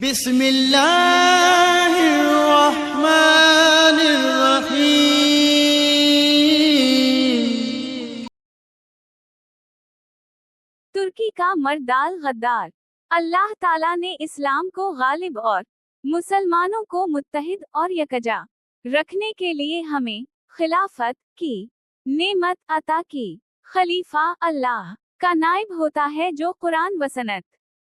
بسم اللہ الرحمن الرحیم۔ ترکی کا مردال غدار۔ اللہ تعالیٰ نے اسلام کو غالب اور مسلمانوں کو متحد اور یکجا رکھنے کے لیے ہمیں خلافت کی نعمت عطا کی۔ خلیفہ اللہ کا نائب ہوتا ہے جو قرآن و سنت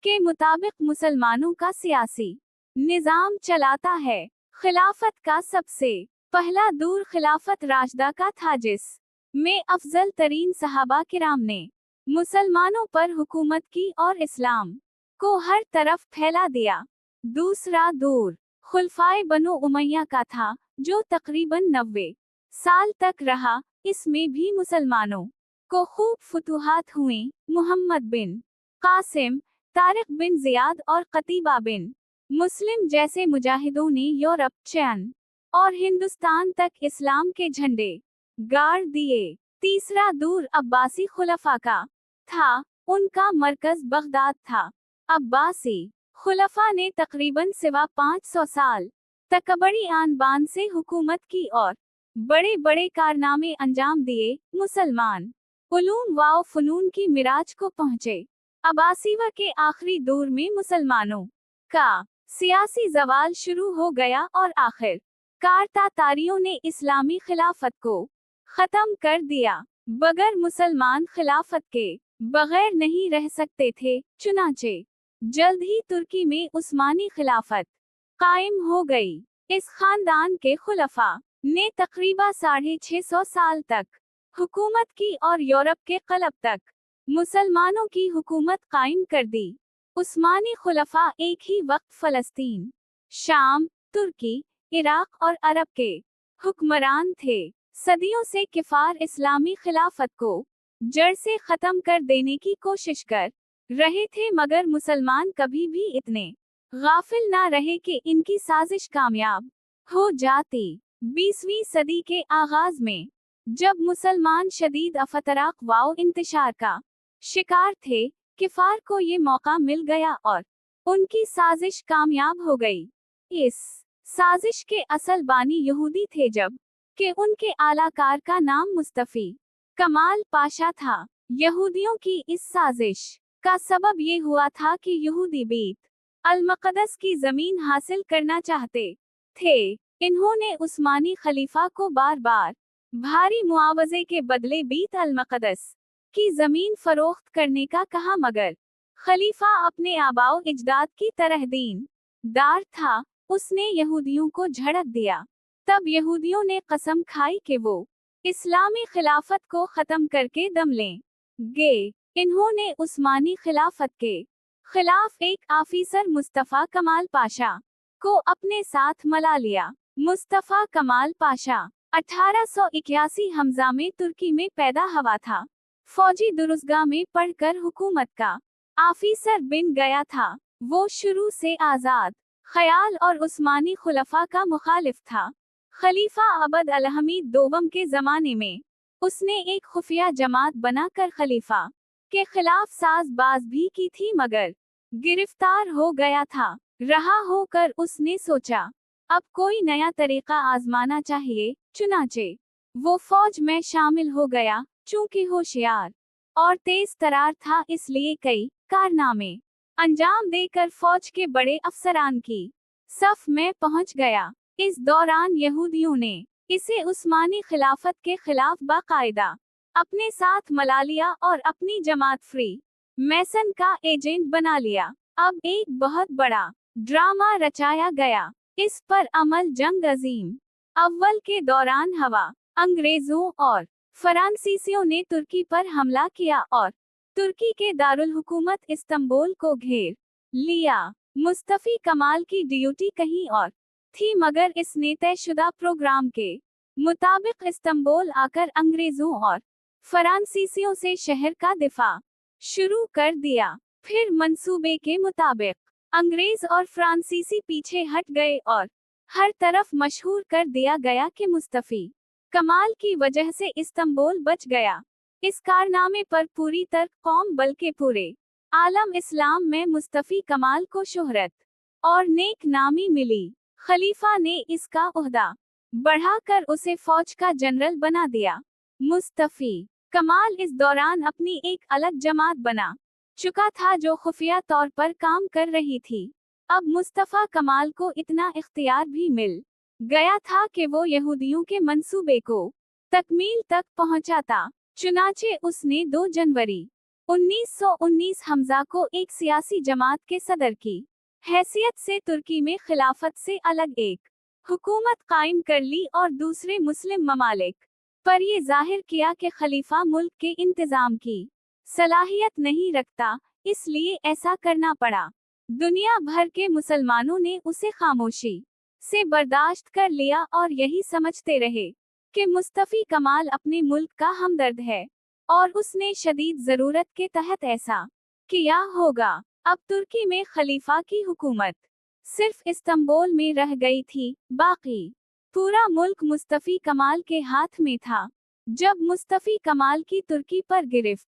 کے مطابق مسلمانوں کا سیاسی نظام چلاتا ہے۔ خلافت کا سب سے پہلا دور خلافت راشدہ کا تھا جس میں افضل ترین صحابہ کرام نے مسلمانوں پر حکومت کی اور اسلام کو ہر طرف پھیلا دیا۔ دوسرا دور خلفائے بنو امیہ کا تھا جو تقریباً 90 سال تک رہا۔ اس میں بھی مسلمانوں کو خوب فتوحات ہوئیں۔ محمد بن قاسم، طارق بن زیاد اور قتیبہ بن مسلم جیسے مجاہدوں نے یورپ، چین اور ہندوستان تک اسلام کے جھنڈے گاڑ دیے۔ تیسرا دور عباسی خلفاء کا تھا، ان کا مرکز بغداد تھا۔ عباسی خلفاء نے تقریباً سوا 500 سال تک بڑی آن بان سے حکومت کی اور بڑے بڑے کارنامے انجام دیے۔ مسلمان علوم و فنون کی معراج کو پہنچے۔ عباسیوں کے آخری دور میں مسلمانوں کا سیاسی زوال شروع ہو گیا اور آخر کار تاتاریوں نے اسلامی خلافت کو ختم کر دیا۔ بغیر مسلمان خلافت کے بغیر نہیں رہ سکتے تھے، چنانچہ جلد ہی ترکی میں عثمانی خلافت قائم ہو گئی۔ اس خاندان کے خلفاء نے تقریباً 650 سال تک حکومت کی اور یورپ کے قلب تک مسلمانوں کی حکومت قائم کر دی۔ عثمانی خلفاء ایک ہی وقت فلسطین، شام، ترکی، عراق اور عرب کے حکمران تھے۔ صدیوں سے کفار اسلامی خلافت کو جڑ سے ختم کر دینے کی کوشش کر رہے تھے، مگر مسلمان کبھی بھی اتنے غافل نہ رہے کہ ان کی سازش کامیاب ہو جاتی۔ 20ویں صدی کے آغاز میں جب مسلمان شدید افتراق و انتشار کا شکار تھے، کفار کو یہ موقع مل گیا اور ان کی سازش کامیاب ہو گئی۔ اس سازش کے اصل بانی یہودی تھے، جب کہ ان کے اعلی کار کا نام مصطفی کمال پاشا تھا۔ یہودیوں کی اس سازش کا سبب یہ ہوا تھا کہ یہودی بیت المقدس کی زمین حاصل کرنا چاہتے تھے۔ انہوں نے عثمانی خلیفہ کو بار بار بھاری معاوضے کے بدلے بیت المقدس کی زمین فروخت کرنے کا کہا، مگر خلیفہ اپنے آباء و اجداد کی طرح دین دار تھا، اس نے یہودیوں کو جھڑک دیا۔ تب یہودیوں نے قسم کھائی کہ وہ اسلامی خلافت کو ختم کر کے دم لیں گے۔ انہوں نے عثمانی خلافت کے خلاف ایک آفیسر مصطفی کمال پاشا کو اپنے ساتھ ملا لیا۔ مصطفی کمال پاشا 1881 حمزہ میں ترکی میں پیدا ہوا تھا۔ فوجی درسگاہ میں پڑھ کر حکومت کا آفیسر بن گیا تھا۔ وہ شروع سے آزاد خیال اور عثمانی خلفاء کا مخالف تھا۔ خلیفہ عبد الحمید دوم کے زمانے میں اس نے ایک خفیہ جماعت بنا کر خلیفہ کے خلاف ساز باز بھی کی تھی، مگر گرفتار ہو گیا تھا۔ رہا ہو کر اس نے سوچا اب کوئی نیا طریقہ آزمانا چاہیے، چنانچہ وہ فوج میں شامل ہو گیا۔ چونکہ ہوشیار اور تیز ترار تھا، اس لیے کئی کارنامے انجام دے کر فوج کے بڑے افسران کی صف میں پہنچ گیا۔ اس دوران یہودیوں نے اسے عثمانی خلافت کے خلاف باقاعدہ اپنے ساتھ ملا لیا اور اپنی جماعت فری میسن کا ایجنٹ بنا لیا۔ اب ایک بہت بڑا ڈرامہ رچایا گیا۔ اس پر عمل جنگ عظیم اول کے دوران ہوا۔ انگریزوں اور فرانسیسیوں نے ترکی پر حملہ کیا اور ترکی کے دارالحکومت استنبول کو گھیر لیا۔ مصطفی کمال کی ڈیوٹی کہیں اور تھی، مگر اس نے طے شدہ پروگرام کے مطابق استنبول آ کر انگریزوں اور فرانسیسیوں سے شہر کا دفاع شروع کر دیا۔ پھر منصوبے کے مطابق انگریز اور فرانسیسی پیچھے ہٹ گئے اور ہر طرف مشہور کر دیا گیا کہ مصطفی کمال کی وجہ سے استنبول بچ گیا۔ اس کارنامے پر پوری ترک قوم بلکہ پورے عالم اسلام میں مصطفی کمال کو شہرت और नेक नामी मिली। खलीफा ने इसका ओहदा बढ़ाकर उसे फौज का जनरल बना दिया। मुस्तफी कमाल इस दौरान अपनी एक अलग जमात बना चुका था जो खुफिया तौर पर काम कर रही थी। अब मुस्तफा कमाल को इतना इख्तियार भी मिल गया था कि वो यहूदियों के मंसूबे को तकमील तक पहुंचाता। चुनाचे उसने 2 जनवरी 1919 हमजा को एक सियासी जमात के सदर की हैसियत से तुर्की में खिलाफत से अलग एक हुकूमत कायम कर ली और दूसरे मुस्लिम ममालिक पर ये जाहिर किया कि खलीफा मुल्क के इंतजाम की सलाहियत नहीं रखता, इसलिए ऐसा करना पड़ा। दुनिया भर के मुसलमानों ने उसे खामोशी से बर्दाश्त कर लिया और यही समझते रहे कि मुस्तफी कमाल अपने मुल्क का हमदर्द है और उसने शदीद जरूरत के तहत ऐसा किया होगा। अब तुर्की में खलीफा की हुकूमत सिर्फ इस्तांबुल में रह गई थी, बाकी पूरा मुल्क मुस्तफी कमाल के हाथ में था। जब मुस्तफी कमाल की तुर्की पर गिरफ्त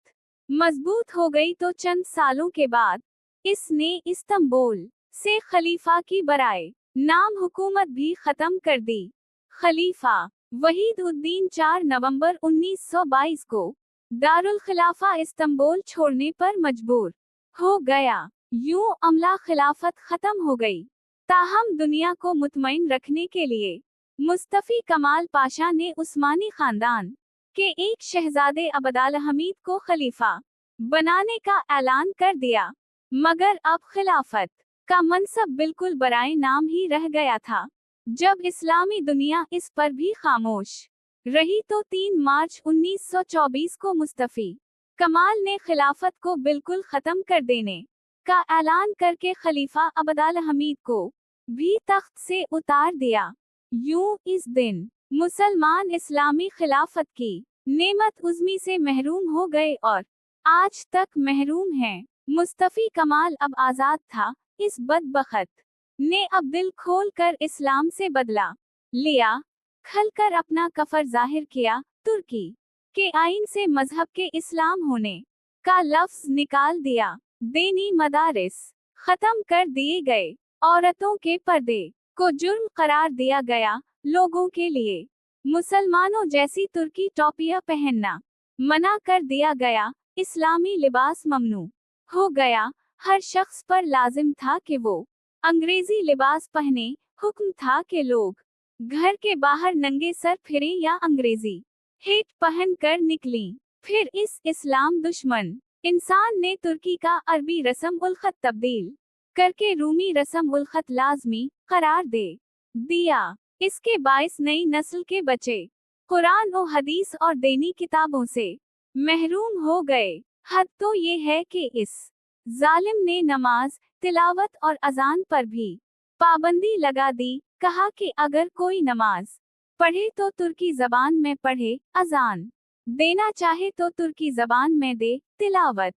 मजबूत हो गई तो चंद सालों के बाद इसने इस्तांबुल से खलीफा की बराए नाम हुकूमत भी खत्म कर दी। खलीफा वहीद उद्दीन 4 नवंबर 1922 को दारुल खिलाफा इस्तांबुल छोड़ने पर मजबूर हो गया। यूं अमला खिलाफत खत्म हो गई। ताहम दुनिया को मुतमईन रखने के लिए मुस्तफी कमाल पाशा ने उस्मानी खानदान के एक शहजादे अब्दाल हमीद को खलीफा बनाने का ऐलान कर दिया, मगर अब खिलाफत का मनसब बिल्कुल बराए नाम ही रह गया था। जब इस्लामी दुनिया इस पर भी खामोश रही तो 3 मार्च 1924 को मुस्तफी कमाल ने खिलाफत को बिल्कुल खत्म कर देने का ऐलान करके खलीफा अब्दाल हमीद को भी तख्त से उतार दिया। यूं इस दिन मुसलमान इस्लामी खिलाफत की नेमत उज़्मी से महरूम हो गए और आज तक महरूम हैं। मुस्तफी कमाल अब आज़ाद था। इस बदबख्त ने अब दिल खोल कर इस्लाम से बदला लिया, खलकर अपना कफर जाहिर किया। तुर्की के आइन से मजहब के इस्लाम होने का लफ्ज निकाल दिया। दीनी मदारिस खत्म कर दिए गए। औरतों के पर्दे को जुर्म करार दिया गया। लोगों के लिए मुसलमानों जैसी तुर्की टोपियां पहनना मना कर दिया गया। इस्लामी लिबास ममनू हो गया। हर शख्स पर लाजिम था कि वो अंग्रेजी लिबास पहने। हुक्म था कि लोग घर के बाहर नंगे सर फिरें या अंग्रेजी हिट पहन कर निकलें। फिर इस इस्लाम दुश्मन इंसान ने तुर्की का अरबी रस्म उल खत तब्दील करके रूमी रस्म उल खत लाजमी करार दे दिया। इसके बाइस नई नस्ल के बच्चे कुरान और हदीस और दीनी किताबों से महरूम हो गए। हद तो ये है कि इस जालिम ने नमाज, तिलावत और अजान पर भी पाबंदी लगा दी। कहा कि अगर कोई नमाज पढ़े तो तुर्की जबान में पढ़े, अजान देना चाहे तो तुर्की जबान में दे, तिलावत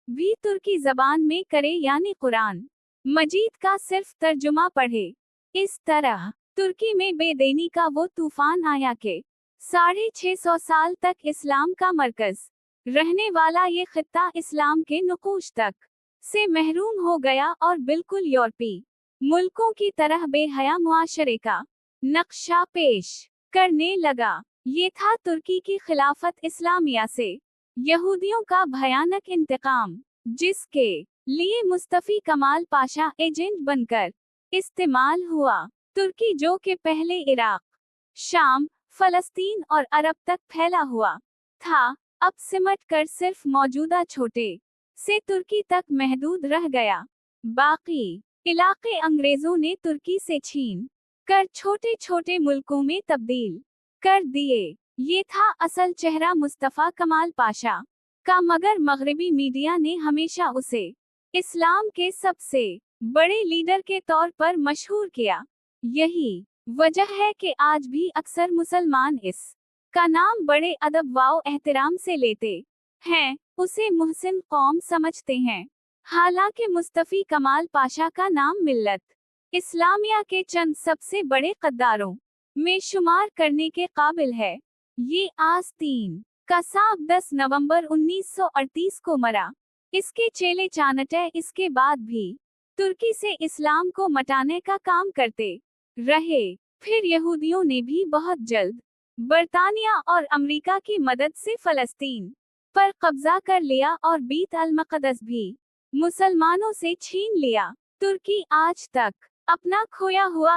भी तुर्की जबान में करे, यानी कुरान मजीद का सिर्फ तर्जुमा पढ़े। इस तरह तुर्की में बेदीनी का वो तूफान आया कि 650 साल तक इस्लाम का मरकज रहने वाला ये खित्ता इस्लाम के नुकूश तक से महरूम हो गया और बिल्कुल यूरोपी मुल्कों की तरह बेहया मुआशरे का नक्शा पेश करने लगा। ये था तुर्की की खिलाफत इस्लामिया से यहूदियों का भयानक इंतकाम, जिसके लिए मुस्तफी कमाल पाशा एजेंट बनकर इस्तेमाल हुआ। तुर्की जो कि पहले इराक, शाम, फलस्तीन और अरब तक फैला हुआ था, अब सिमट कर सिर्फ मौजूदा छोटे से तुर्की तक महदूद रह गया। बाकी इलाके अंग्रेजों ने तुर्की से छीन कर छोटे छोटे मुल्कों में तब्दील कर दिए। ये था असल चेहरा मुस्तफा कमाल पाशा का, मगर मगरबी मीडिया ने हमेशा उसे इस्लाम के सबसे बड़े लीडर के तौर पर मशहूर किया। यही वजह है कि आज भी अक्सर मुसलमान इस का नाम बड़े अदब व एहतराम से लेते हैं, उसे मुहसिन कौम समझते हैं। हालांकि मुस्तफी कमाल पाशा का नाम मिल्लत इस्लामिया के चंद सबसे बड़े गद्दारों में शुमार करने के काबिल है। ये आस्तीन का सांप 10 नवंबर 1938 को मरा। इसके चेले चाणक्य इसके बाद भी तुर्की से इस्लाम को मटाने का काम करते रहे। फिर यहूदियों ने भी बहुत जल्द बरतानिया और अमेरिका की मदद से फलस्तीन पर कब्जा कर लिया और बीत अल मक़दस भी मुसलमानों से छीन लिया। तुर्की आज तक अपना खोया हुआ